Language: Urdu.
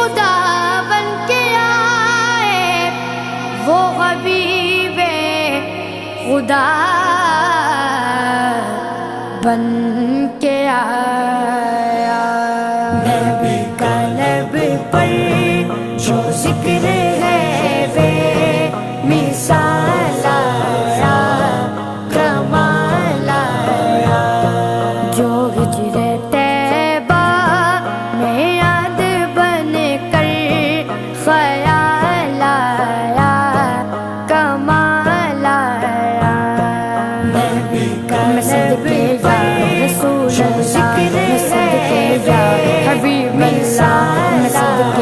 خدا بن کے آئے، وہ حبیب خدا بن کے آیا۔ نبی کا لب پر جو ذکر